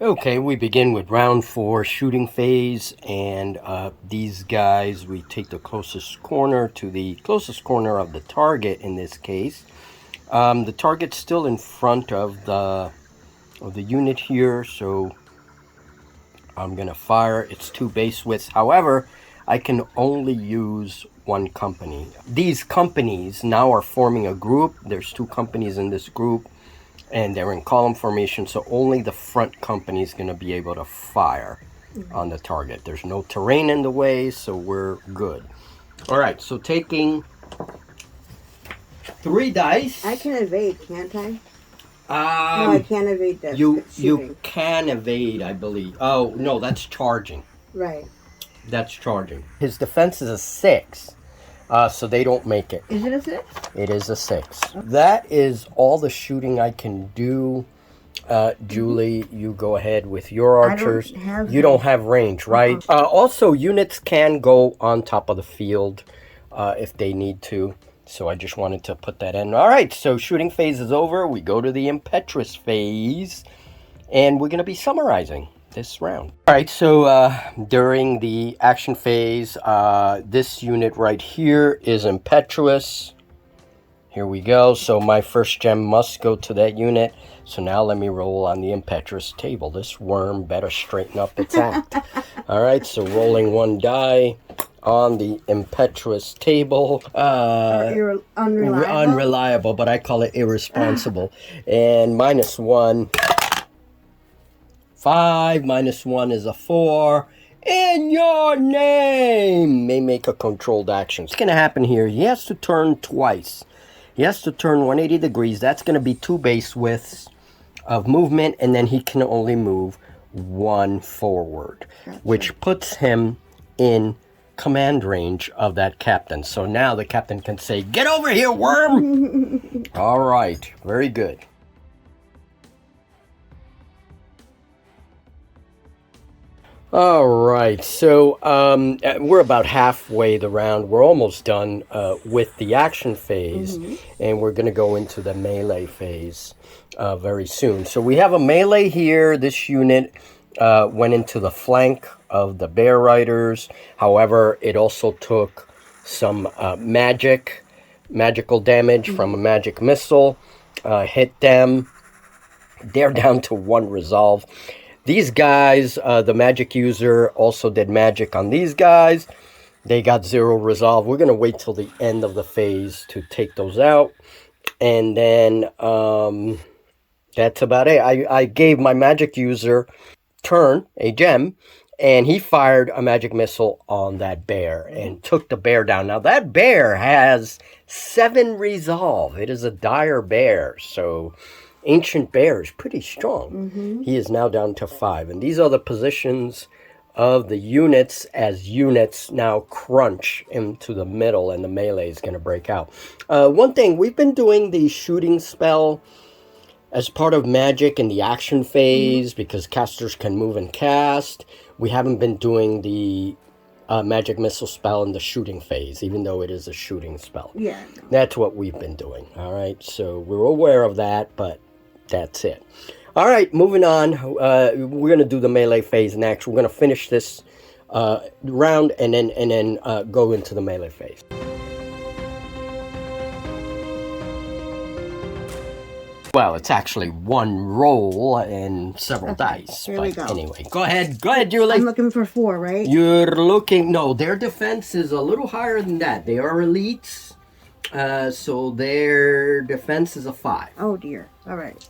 Okay, we begin with round 4 shooting phase, and these guys, we take the closest corner to the closest corner of the target in this case. The target's still in front of the unit here, so I'm gonna fire. It's 2 base widths. However, I can only use 1 company. These companies now are forming a group. There's 2 companies in this group, and they're in column formation, so only the front company is going to be able to fire on the target. There's no terrain in the way, so we're good. All right, so taking 3 dice. I can evade, can't I? No, I can't evade this. You can evade, I believe. Oh, no, that's charging. Right. That's charging. His defense is a 6. So they don't make it. Is it a 6? It is a 6. That is all the shooting I can do. Julie, you go ahead with your archers. You don't have range, right? Also, units can go on top of the field if they need to. So I just wanted to put that in. All right, so shooting phase is over. We go to the impetuous phase, and we're going to be summarizing this round. All right, so during the action phase, this unit right here is impetuous. Here we go. So my first gem must go to that unit. So now let me roll on the impetuous table. This worm better straighten up its act. All right, so rolling 1 die on the impetuous table. Unreliable, but I call it irresponsible. And -1. 5 minus 1 is a 4. In your name may make a controlled action. What's going to happen here? He has to turn twice. He has to turn 180 degrees. That's going to be 2 base widths of movement, and then he can only move 1 forward, which puts him in command range of that captain. So now the captain can say, "Get over here, worm!" All right, very good. All right, so we're about halfway the round. We're almost done with the action phase, and we're going to go into the melee phase very soon. So we have a melee here. This unit went into the flank of the bear riders. However, it also took some magical damage from a magic missile. Hit them. They're down to 1 resolve. These guys, the magic user also did magic on these guys. They got 0 resolve. We're going to wait till the end of the phase to take those out. And then that's about it. I gave my magic user turn, a gem, and he fired a magic missile on that bear and took the bear down. Now that bear has 7 resolve. It is a dire bear, so ancient bear is pretty strong. He is now down to 5. And these are the positions of the units as units now crunch into the middle, and the melee is going to break out. One thing, we've been doing the shooting spell as part of magic in the action phase because casters can move and cast. We haven't been doing the magic missile spell in the shooting phase, even though it is a shooting spell. Yeah. That's what we've been doing. All right, so we're aware of that, but that's it. All right, moving on. We're going to do the melee phase next. We're going to finish this round and then go into the melee phase. Well, it's actually 1 roll and several dice. Here we go. Anyway, go ahead, Julie. I'm looking for 4, right? You're looking. No, their defense is a little higher than that. They are elites, so their defense is a 5. Oh dear. All right.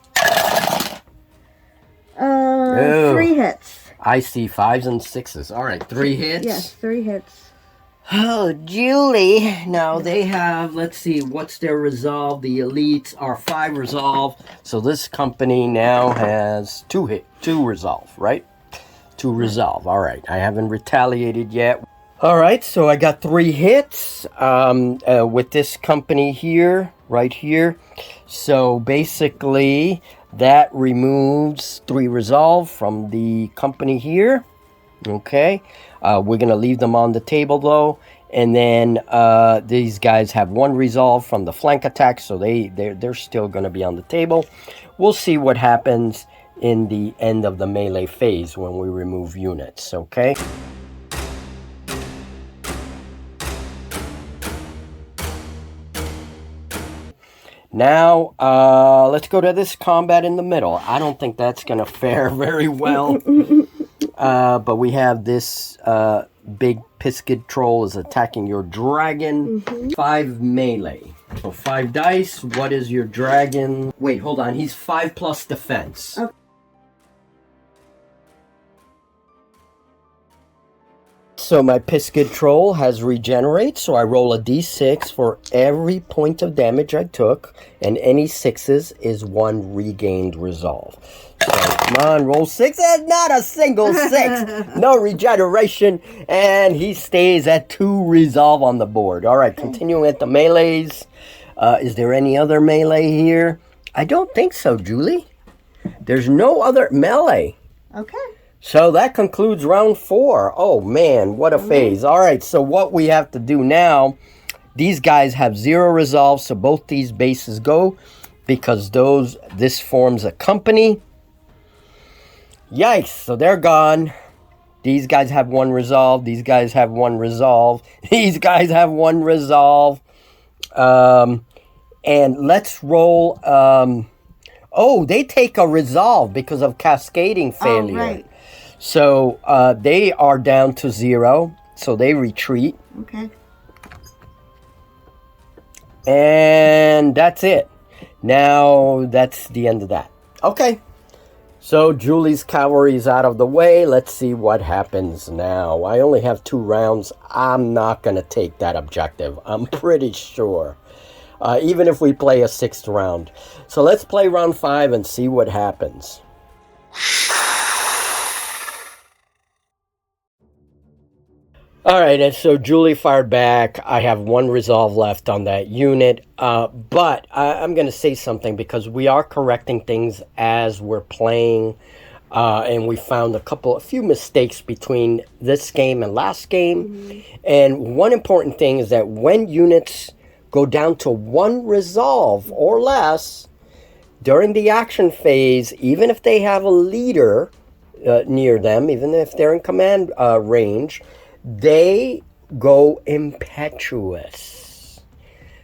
3 hits. I see 5s and 6s. All right, 3 hits. Yes, 3 hits. Oh, Julie. Now they have, let's see, what's their resolve? The elites are 5 resolve. So this company now has 2 resolve, right? 2 resolve. All right. I haven't retaliated yet. All right. So I got 3 hits with this company here, right here. So basically that removes 3 resolve from the company here. Okay. We're going to leave them on the table, though. And then these guys have 1 resolve from the flank attack, so they're still going to be on the table. We'll see what happens in the end of the melee phase when we remove units, okay? Now, let's go to this combat in the middle. I don't think that's going to fare very well. But we have this big Piskid troll is attacking your dragon. 5 melee. So 5 dice. What is your dragon? Wait, hold on. He's 5 plus defense. Okay. So my Piskid troll has regenerate, so I roll a d6 for every point of damage I took, and any 6s is 1 regained resolve. So come on, roll 6, and not a single 6! No regeneration, and he stays at 2 resolve on the board. Alright, continuing at the melees. Is there any other melee here? I don't think so, Julie. There's no other melee. Okay. So that concludes round 4. Oh man, what a phase. All right, so what we have to do now, these guys have 0 resolve, so both these bases go because this forms a company. Yikes, so they're gone. These guys have 1 resolve. These guys have 1 resolve. These guys have 1 resolve. And let's roll. Oh, they take a resolve because of cascading failure. Oh, right. So they are down to 0, so they retreat. Okay. And that's it. Now that's the end of that. Okay. So Julie's cavalry is out of the way. Let's see what happens now. I only have 2 rounds. I'm not going to take that objective. I'm pretty sure. Even if we play a 6th round. So let's play round 5 and see what happens. Alright, and so Julie fired back. I have 1 resolve left on that unit. But I'm going to say something because we are correcting things as we're playing. And we found a few mistakes between this game and last game. And one important thing is that when units go down to 1 resolve or less, during the action phase, even if they have a leader near them, even if they're in command range, they go impetuous.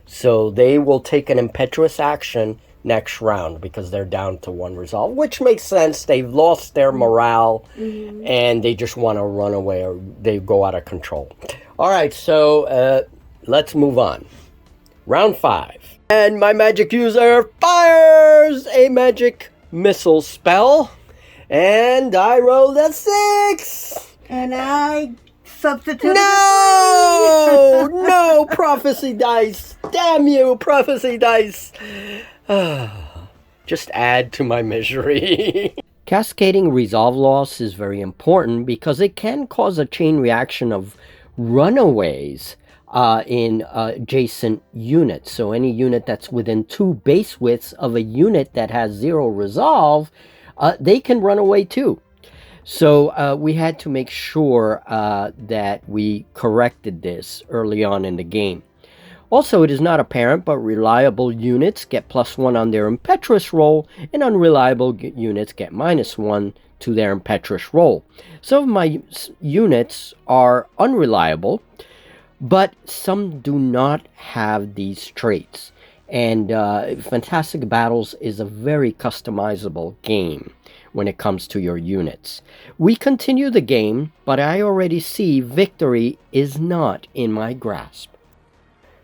So they will take an impetuous action next round because they're down to 1 resolve, which makes sense. They've lost their morale and they just want to run away or they go out of control. All right, so let's move on. Round 5. And my magic user fires a magic missile spell. And I rolled a 6. And I substituted. No! No, prophecy dice. Damn you, prophecy dice. Just add to my misery. Cascading resolve loss is very important because it can cause a chain reaction of runaways in adjacent units. So any unit that's within 2 base widths of a unit that has 0 resolve, they can run away too. So we had to make sure that we corrected this early on in the game. Also, it is not apparent, but reliable units get +1 on their impetuous roll, and unreliable units get -1 to their impetuous roll. Some of my units are unreliable, but some do not have these traits. And Fantastic Battles is a very customizable game when it comes to your units. We continue the game, but I already see victory is not in my grasp.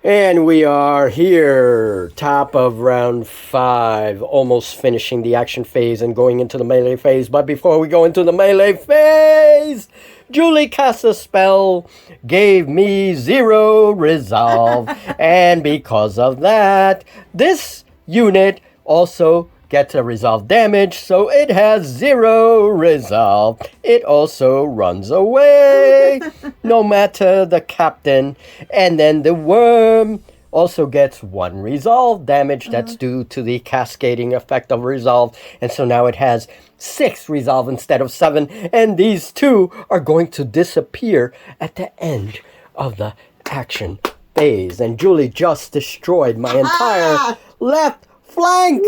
And we are here, top of round 5, almost finishing the action phase and going into the melee phase. But before we go into the melee phase, Julie cast a spell, gave me 0 resolve, and because of that, this unit also gets a resolve damage, so it has 0 resolve. It also runs away, no matter the captain. And then the worm also gets 1 resolve damage. That's due to the cascading effect of resolve. And so now it has 6 resolve instead of 7. And these 2 are going to disappear at the end of the action phase. And Julie just destroyed my entire left flank.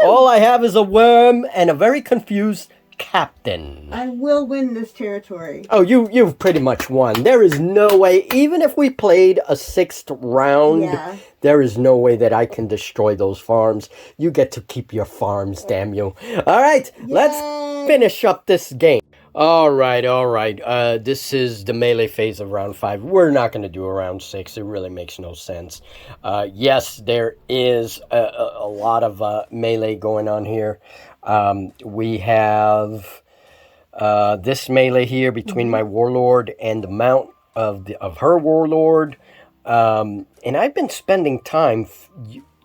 All I have is a worm and a very confused captain. I will win this territory. Oh, you've pretty much won. There is no way, even if we played a 6th round, there is no way that I can destroy those farms. You get to keep your farms, damn you. All right, let's finish up this game. All right. This is the melee phase of round 5. We're not going to do a round 6. It really makes no sense. Yes, there is a lot of melee going on here. We have this melee here between my warlord and the mount of her warlord. And I've been spending time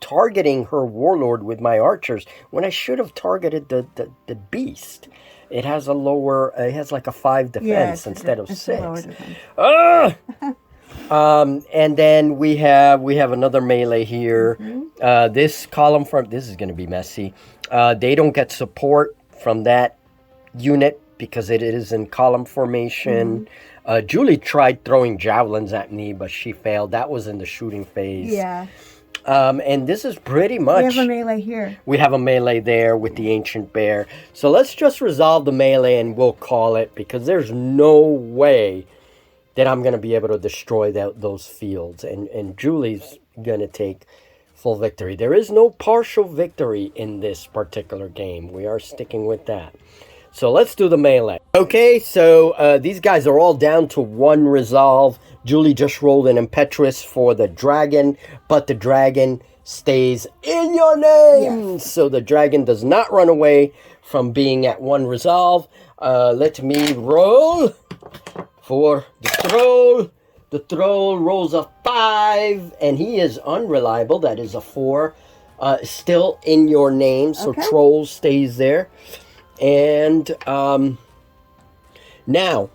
targeting her warlord with my archers when I should have targeted the beast. It has a lower, it has like a 5 defense instead of 6. And then we have another melee here. This column front, this is going to be messy. They don't get support from that unit because it is in column formation. Julie tried throwing javelins at me, but she failed. That was in the shooting phase. Yeah. And this is pretty much... We have a melee here. We have a melee there with the ancient bear. So let's just resolve the melee and we'll call it, because there's no way that I'm going to be able to destroy those fields. And Julie's going to take full victory. There is no partial victory in this particular game. We are sticking with that. So let's do the melee. Okay, so these guys are all down to 1 resolve. Julie just rolled an impetuous for the dragon, but the dragon stays in your name. Yes. So the dragon does not run away from being at 1 resolve. Let me roll for the troll. The troll rolls a 5, and he is unreliable. That is a 4. Still in your name, so troll stays there. And now,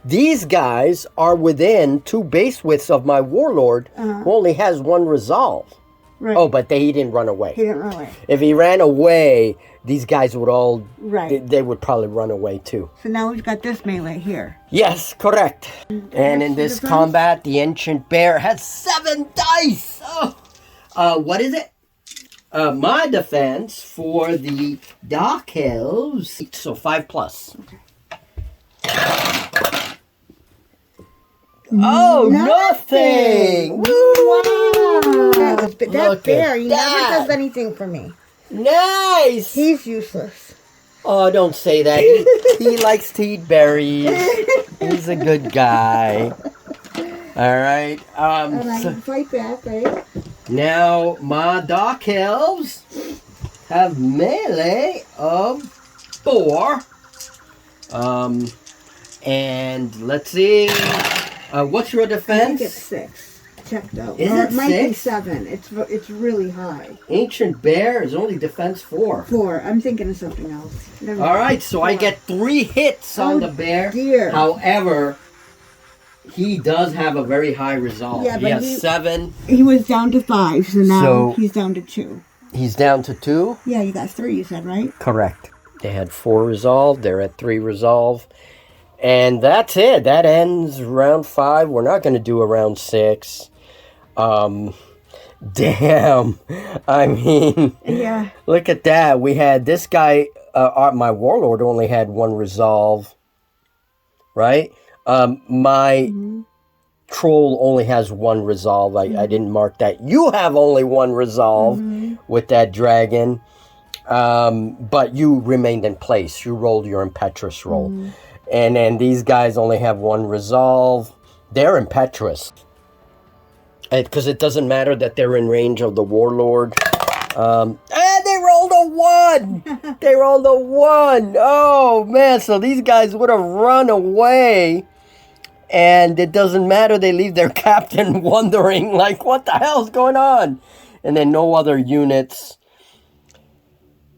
these guys are within 2 base widths of my warlord, who only has 1 resolve. Right. Oh, but he didn't run away. He didn't run away. If he ran away, these guys would all... Right. They would probably run away too. So now we've got this melee here. Yes, correct. And in this combat, the ancient bear has 7 dice. Oh. What is it? My defense for the dark elves, so 5 plus. Okay. Oh, nothing! Woo! That bear, he never does anything for me. Nice! He's useless. Oh, don't say that. He likes to eat berries. He's a good guy. All right. And I can fight back, right? Now, my dark elves have melee of 4. And let's see. What's your defense? I think it's 6. Checked out. Is it it might 6? be 7. It's really high. Ancient bear is only defense 4. 4. I'm thinking of something else. All right, so 4. I get 3 hits on the bear. Dear. However, he does have a very high resolve. Yeah, he has 7. He was down to 5, so now he's down to 2. He's down to 2? Yeah, you got 3, you said, right? Correct. They had 4 resolve. They're at 3 resolve. And that's it. That ends round 5. We're not going to do a round 6. Damn. I mean, yeah. Look at that. We had this guy, my warlord only had 1 resolve. Right? My troll only has 1 resolve. I didn't mark that. You have only 1 resolve with that dragon. But you remained in place. You rolled your impetuous roll. And then these guys only have 1 resolve. They're impetuous. Because it doesn't matter that they're in range of the warlord. And they rolled a 1! They rolled a 1! Oh, man. So these guys would have run away. And it doesn't matter. They leave their captain wondering, like, what the hell's going on? And then no other units.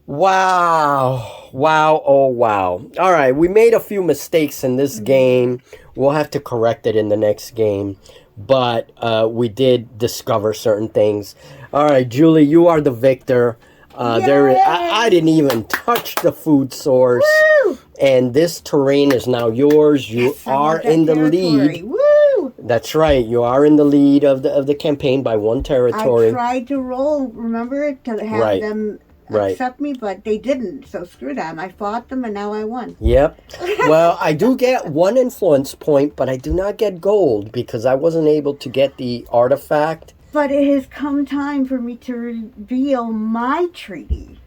Wow. Wow. Oh, wow. All right. We made a few mistakes in this game. We'll have to correct it in the next game. But we did discover certain things. All right, Julie, you are the victor. I didn't even touch the food source. Woo! And this terrain is now yours. You are in the lead. Woo! That's right. You are in the lead of the campaign by 1 territory. I tried to roll, remember, to have them accept me, but they didn't. So screw them. I fought them, and now I won. Yep. Well, I do get 1 influence point, but I do not get gold because I wasn't able to get the artifact. But it has come time for me to reveal my treaty.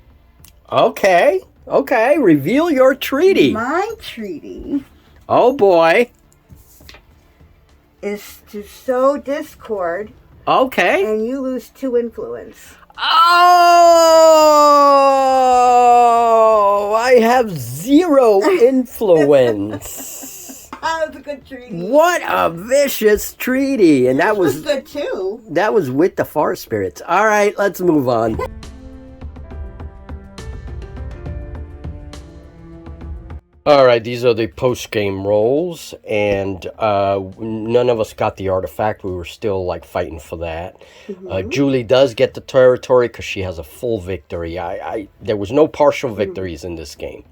Okay. Okay. Reveal your treaty. My treaty. Oh, boy. Is to sow discord. Okay. And you lose 2 influence. Oh, I have 0 influence. That was a good treaty. What a vicious treaty. And that was good too. That was with the forest spirits. All right, let's move on. All right, these are the post-game rolls, and none of us got the artifact. We were still, like, fighting for that. Julie does get the territory because she has a full victory. There was no partial victories in this game.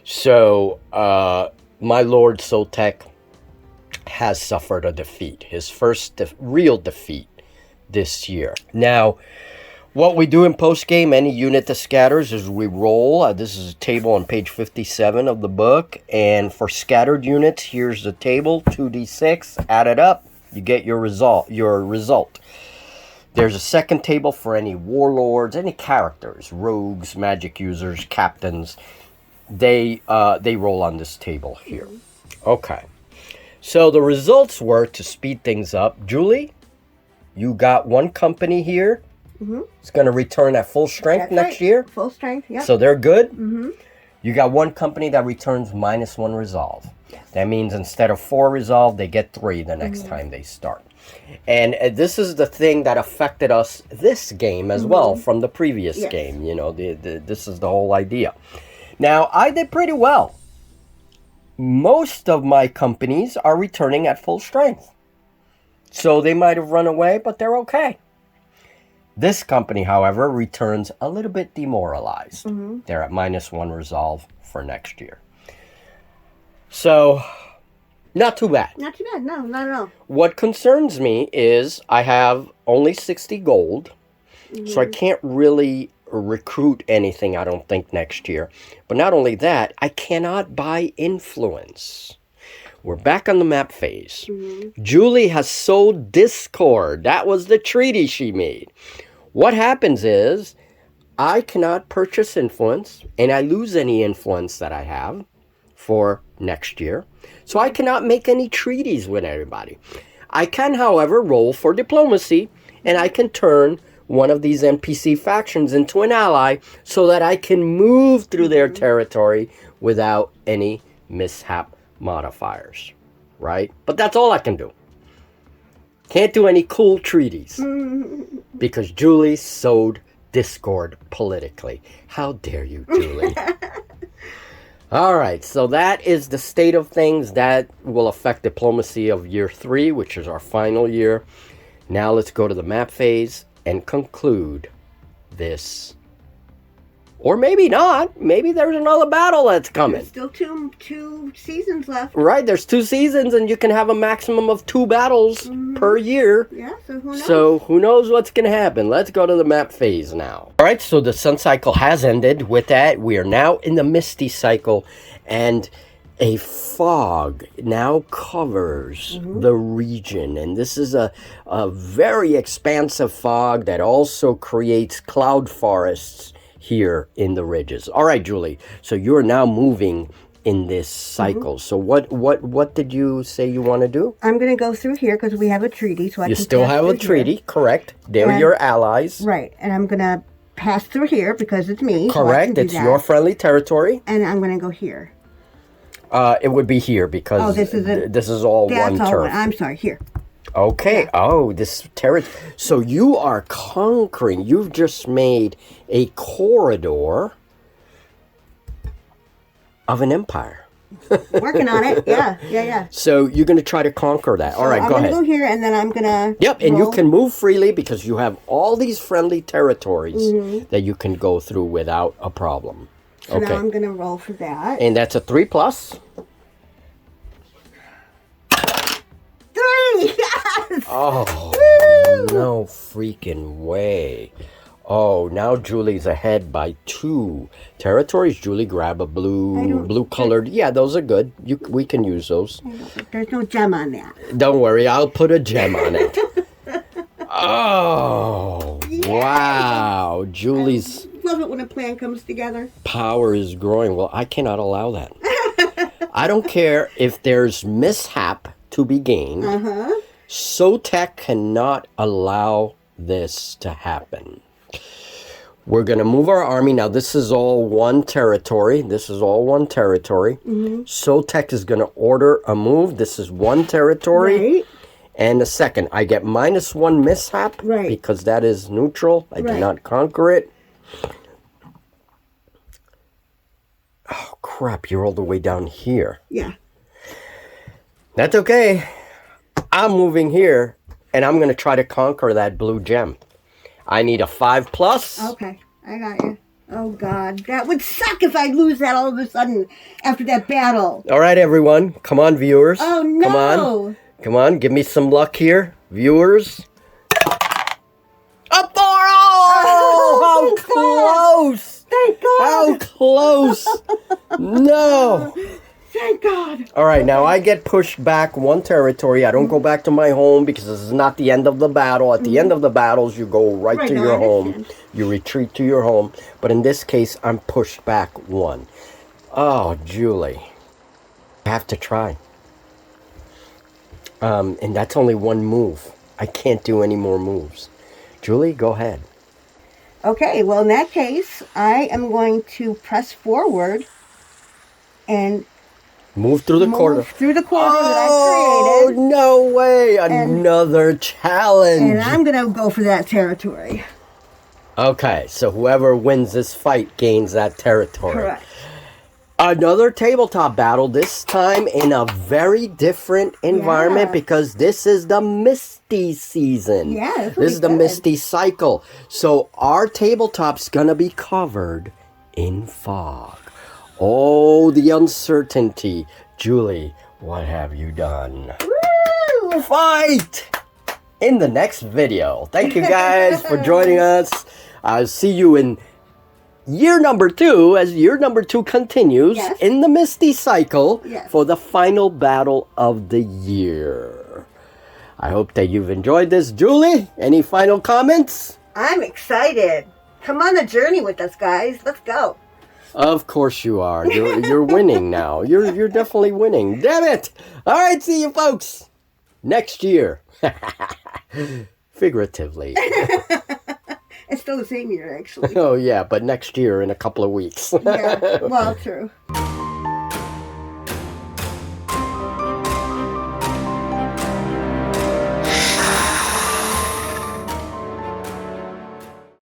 So, my lord Sotek has suffered a defeat. His first real defeat this year. Now, what we do in post-game, any unit that scatters, is we roll. This is a table on page 57 of the book. And for scattered units, here's the table, 2d6. Add it up, you get your result. There's a second table for any warlords, any characters, rogues, magic users, captains. They roll on this table here. Okay. So the results were, to speed things up, Julie, you got 1 company here. It's going to return at full strength next year. Full strength, yeah. So they're good. You got 1 company that returns -1 resolve. Yes. That means instead of 4 resolve, they get 3 the next time they start. And this is the thing that affected us this game as well from the previous game. You know, this is the whole idea. Now, I did pretty well. Most of my companies are returning at full strength. So they might have run away, but they're okay. This company, however, returns a little bit demoralized. They're at -1 resolve for next year. So, not too bad. Not too bad. No, not at all. What concerns me is I have only 60 gold, so I can't really recruit anything, I don't think, next year. But not only that, I cannot buy influence. We're back on the map phase. Julie has sowed discord. That was the treaty she made. What happens is I cannot purchase influence, and I lose any influence that I have for next year. So I cannot make any treaties with everybody. I can, however, roll for diplomacy, and I can turn one of these NPC factions into an ally so that I can move through their territory without any mishap modifiers, right? But that's all I can do. Can't do any cool treaties because Julie sowed discord politically. How dare you, Julie? All right, so that is the state of things. That will affect diplomacy of year 3, which is our final year. Now let's go to the map phase and conclude this. Or maybe not. Maybe there's another battle that's coming. There's still two seasons left. Right, there's 2 seasons, and you can have a maximum of 2 battles per year. Yeah, so who knows? So who knows what's going to happen. Let's go to the map phase now. All right, so the sun cycle has ended. With that, we are now in the misty cycle, and a fog now covers the region. And this is a very expansive fog that also creates cloud forests here in the ridges. All right, Julie. So you're now moving in this cycle. So what did you say you want to do? I'm going to go through here because we have a treaty. So I you can still have a treaty, here. Correct? They're your allies. Right. And I'm going to pass through here because it's me. Correct. So it's your friendly territory. And I'm going to go here. It would be here because this is all one turf. I'm sorry, here. Okay. Yeah. Oh, this territory. So you are conquering. You've just made a corridor of an empire. Working on it. Yeah. So you're going to try to conquer that. So all right, go ahead. I'm going to go here, and then I'm going to Yep, and you can move freely because you have all these friendly territories that you can go through without a problem. So now I'm going to roll for that. And that's a 3+. 3! Yes! Oh, no freaking way. Oh, now Julie's ahead by 2 territories. Julie, grab a blue colored. Yeah, those are good. We can use those. There's no gem on that. Don't worry, I'll put a gem on it. Oh, wow. Julie's Love it when a plan comes together. power is growing. Well, I cannot allow that. I don't care if there's mishap to be gained. Sotek cannot allow this to happen. We're going to move our army. Now, this is all one territory. Sotek is going to order a move. This is one territory. Right. And a second. I get -1 mishap. Right. Because that is neutral. I did not conquer it. Oh, crap. You're all the way down here. Yeah. That's okay. I'm moving here. And I'm going to try to conquer that blue gem. I need a 5+. Okay, I got you. Oh, God. That would suck if I lose that all of a sudden after that battle. All right, everyone. Come on, viewers. Oh, no. Come on. Come on. Give me some luck here, viewers. A 4! Oh, how close. Thank God. How close. No. Thank God. All right, now I get pushed back 1 territory. I don't go back to my home because this is not the end of the battle. At the end of the battles, you go right to your home. You retreat to your home. But in this case, I'm pushed back 1. Oh, Julie. I have to try. And that's only 1 move. I can't do any more moves. Julie, go ahead. Okay, well, in that case, I am going to press forward and move through the corridor. Through the corridor that I created. Oh, no way. Another challenge. And I'm going to go for that territory. Okay, so whoever wins this fight gains that territory. Correct. Another tabletop battle, this time in a very different environment because this is the Misty season. Yeah, this is the Misty cycle. So our tabletop's going to be covered in fog. Oh, the uncertainty. Julie, what have you done? Woo! Fight! In the next video. Thank you guys for joining us. I'll see you in year number 2 as year number 2 continues in the Misty cycle for the final battle of the year. I hope that you've enjoyed this. Julie, any final comments? I'm excited. Come on the journey with us, guys. Let's go. Of course you are. You're winning now. You're definitely winning. Damn it! All right, see you folks next year. Figuratively. It's still the same year, actually. Oh yeah, but next year in a couple of weeks. Yeah, well, true.